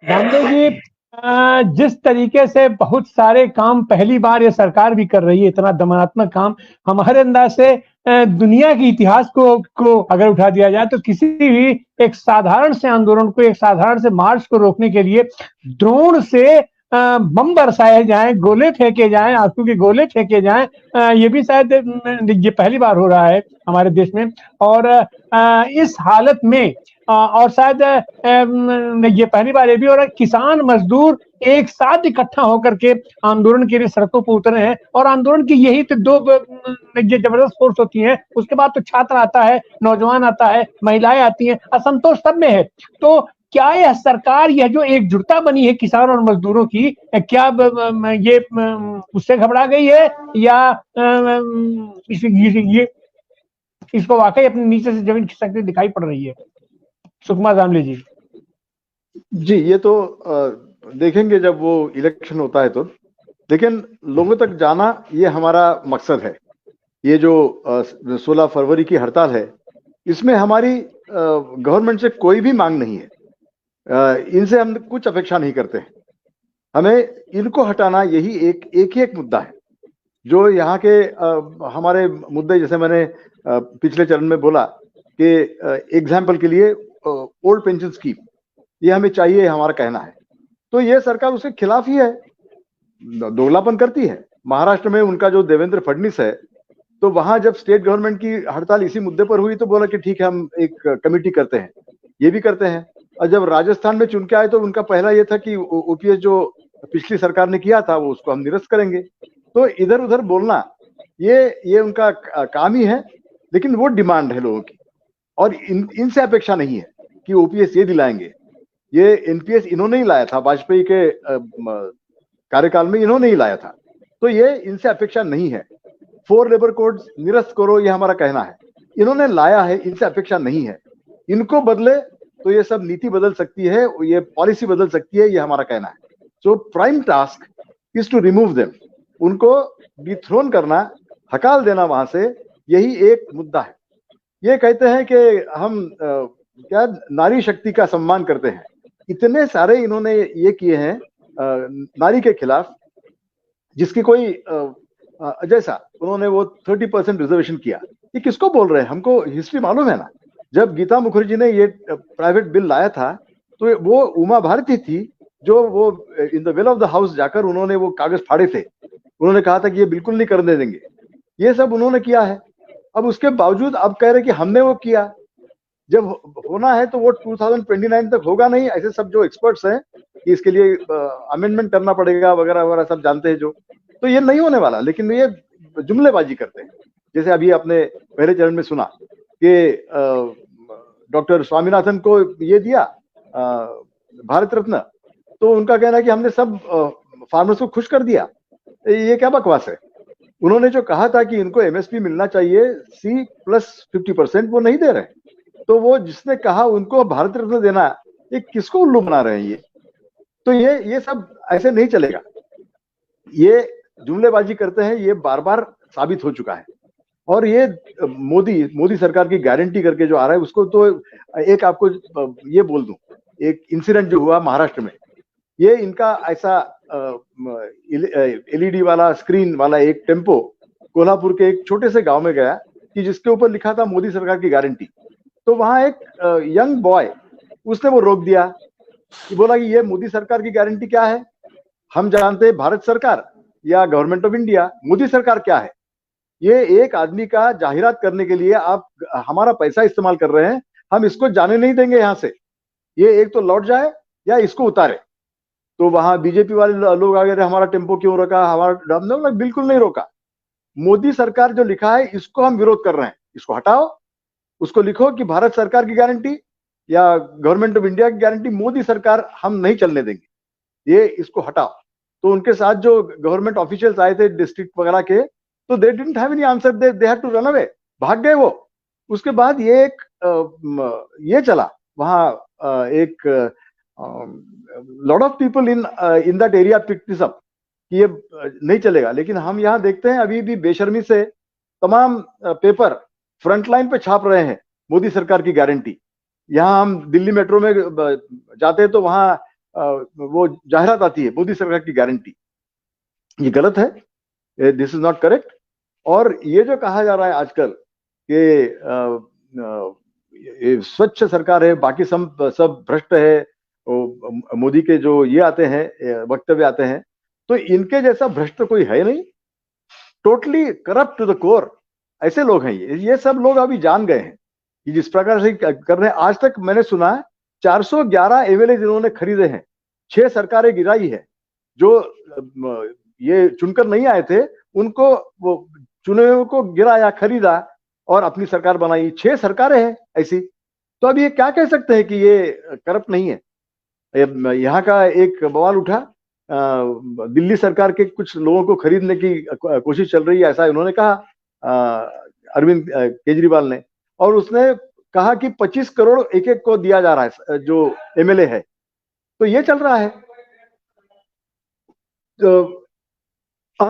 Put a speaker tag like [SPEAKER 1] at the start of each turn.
[SPEAKER 1] रामदेव जी, जिस तरीके से बहुत सारे काम पहली बार ये सरकार भी कर रही है, इतना दमनात्मक काम हमारे अंदाज से दुनिया के इतिहास को अगर उठा दिया जाए तो किसी भी एक साधारण से आंदोलन को, एक साधारण से मार्च को रोकने के लिए ड्रोन से बम बरसाए जाएं, गोले फेंके जाएं, आंसू के गोले फेंके जाएं, ये भी शायद ये पहली बार हो रहा है हमारे देश में। और इस हालत में और शायद ये पहली बार ये भी हो रहा है, किसान मजदूर एक साथ इकट्ठा होकर के आंदोलन के लिए सड़कों पर उतरे हैं। और आंदोलन की यही तो दो ये जबरदस्त फोर्स होती है। उसके बाद तो छात्र आता है, नौजवान आता है, महिलाएं आती हैं, असंतोष सब में है। तो क्या यह सरकार, यह जो एकजुटता बनी है किसान और मजदूरों की, क्या ये उससे घबरा गई है, या ये इसको वाकई अपने नीचे से जमीन खिसकती दिखाई पड़ रही है? सुकमा जामले जी।
[SPEAKER 2] जी, ये तो देखेंगे जब वो इलेक्शन होता है तो। लेकिन लोगों तक जाना ये हमारा मकसद है। ये जो 16 फरवरी की हड़ताल है, इसमें हमारी गवर्नमेंट से कोई भी मांग नहीं है। इनसे हम कुछ अपेक्षा नहीं करते हैं। हमें इनको हटाना यही एक मुद्दा है। जो यहाँ के हमारे मुद्दे, जैसे मैंने पिछले चरण में बोला कि एग्जाम्पल के लिए ओल्ड पेंशन स्कीम, ये हमें चाहिए, हमारा कहना है। तो ये सरकार उसके खिलाफ ही है, दोगलापन करती है। महाराष्ट्र में उनका जो देवेंद्र फडणवीस है, तो वहां जब स्टेट गवर्नमेंट की हड़ताल इसी मुद्दे पर हुई तो बोला कि ठीक है, हम एक कमेटी करते हैं, ये भी करते हैं। और जब राजस्थान में चुन के आए तो उनका पहला ये था कि ओपीएस जो पिछली सरकार ने किया था वो उसको हम निरस्त करेंगे। तो इधर उधर बोलना ये उनका काम ही है। लेकिन वो डिमांड है लोगों की, और इनसे अपेक्षा नहीं है कि ओपीएस ये दिलाएंगे। ये एनपीएस इन्होंने ही लाया था, वाजपेयी के कार्यकाल में इन्होंने ही लाया था। तो ये इनसे अपेक्षा नहीं है। 4 लेबर कोड निरस्त करो, ये हमारा कहना है। इन्होंने लाया है, इनसे अपेक्षा नहीं है। इनको बदले तो ये सब नीति बदल सकती है, ये पॉलिसी बदल सकती है, ये हमारा कहना है। So prime task is to remove them. उनको डिथ्रोन करना, हकाल देना वहां से, यही एक मुद्दा है। ये कहते हैं कि हम क्या नारी शक्ति का सम्मान करते हैं। इतने सारे इन्होंने ये किए हैं नारी के खिलाफ, जिसकी कोई जैसा उन्होंने वो 30% रिजर्वेशन किया। ये किसको बोल रहे हैं? हमको हिस्ट्री मालूम है ना। जब गीता मुखर्जी ने ये प्राइवेट बिल लाया था तो वो उमा भारती थी, जो वो in the well of the house जाकर उन्होंने वो कागज फाड़े थे। उन्होंने कहा था कि ये बिल्कुल नहीं करने देंगे। ये सब उन्होंने किया है। अब उसके बावजूद अब कह रहे कि हमने वो किया। जब होना है तो वो 2029 तक होगा नहीं। ऐसे सब जो एक्सपर्ट्स हैं कि इसके लिए अमेंडमेंट करना पड़ेगा वगैरह वगैरह, सब जानते हैं जो। तो ये नहीं होने वाला। लेकिन ये जुमलेबाजी करते हैं। जैसे अभी आपने पहले चरण में सुना कि डॉक्टर स्वामीनाथन को ये दिया भारत रत्न, तो उनका कहना है कि हमने सब फार्मर्स को खुश कर दिया। ये क्या बकवास है? उन्होंने जो कहा था कि इनको एमएसपी मिलना चाहिए C+50%, वो नहीं दे रहे। तो वो जिसने कहा उनको भारत रत्न देना, ये किसको उल्लू बना रहे हैं ये? तो ये सब ऐसे नहीं चलेगा। ये जुमलेबाजी करते हैं, ये बार बार साबित हो चुका है। और ये मोदी सरकार की गारंटी करके जो आ रहा है उसको, तो एक आपको ये बोल दूं, एक इंसिडेंट जो हुआ महाराष्ट्र में, ये इनका ऐसा एलईडी वाला स्क्रीन वाला एक टेम्पो कोल्हापुर के एक छोटे से गांव में गया कि जिसके ऊपर लिखा था मोदी सरकार की गारंटी। तो वहां एक यंग बॉय, उसने वो रोक दिया कि बोला कि ये मोदी सरकार की गारंटी क्या है? हम जानते हैं भारत सरकार या गवर्नमेंट ऑफ इंडिया, मोदी सरकार क्या है? ये एक आदमी का जाहिरात करने के लिए आप हमारा पैसा इस्तेमाल कर रहे हैं। हम इसको जाने नहीं देंगे यहाँ से। ये एक तो लौट जाए या इसको उतारे। तो वहां बीजेपी वाले लोग आ गए, हमारा टेम्पो क्यों रोका, हमारा, हमने बिल्कुल नहीं रोका। मोदी सरकार जो लिखा है इसको हम विरोध कर रहे हैं, इसको हटाओ। उसको लिखो कि भारत सरकार की गारंटी या गवर्नमेंट ऑफ इंडिया की गारंटी, मोदी सरकार हम नहीं चलने देंगे, ये इसको हटाओ। तो उनके साथ जो गवर्नमेंट ऑफिशियल्स आए थे डिस्ट्रिक्ट वगैरह के, तो they didn't have any answer, they had to run away, भाग गए वो। उसके बाद ये एक ये चला वहां, एक lot of people in that area pick this up कि ये नहीं चलेगा। लेकिन हम यहाँ देखते हैं अभी भी बेशर्मी से तमाम पेपर फ्रंट लाइन पे छाप रहे हैं मोदी सरकार की गारंटी। यहाँ हम दिल्ली मेट्रो में जाते हैं तो वहां वो जाहिरात आती है मोदी सरकार की गारंटी, ये गलत है, दिस इज नॉट करेक्ट। और ये जो कहा जा रहा है आजकल कि स्वच्छ सरकार है, बाकी सब सब भ्रष्ट है, मोदी के जो ये आते हैं वक्तव्य आते हैं, तो इनके जैसा भ्रष्ट कोई है नहीं, totally corrupt to the core, ऐसे लोग हैं ये सब लोग अभी जान गए हैं कि जिस प्रकार से कर रहे हैं। आज तक मैंने सुना 411 एमएलए जिन्होंने खरीदे हैं, 6 सरकारें गिराई है, जो ये चुनकर नहीं आए थे उनको वो चुने हुए को गिराया, खरीदा और अपनी सरकार बनाई, 6 सरकारें हैं ऐसी। तो अब ये क्या कह सकते हैं कि ये करप्ट नहीं है? यहाँ का एक बवाल उठा, दिल्ली सरकार के कुछ लोगों को खरीदने की कोशिश चल रही है, ऐसा उन्होंने कहा अरविंद केजरीवाल ने, और उसने कहा कि 25 करोड़ एक एक को दिया जा रहा है जो एमएलए है, तो ये चल रहा है। तो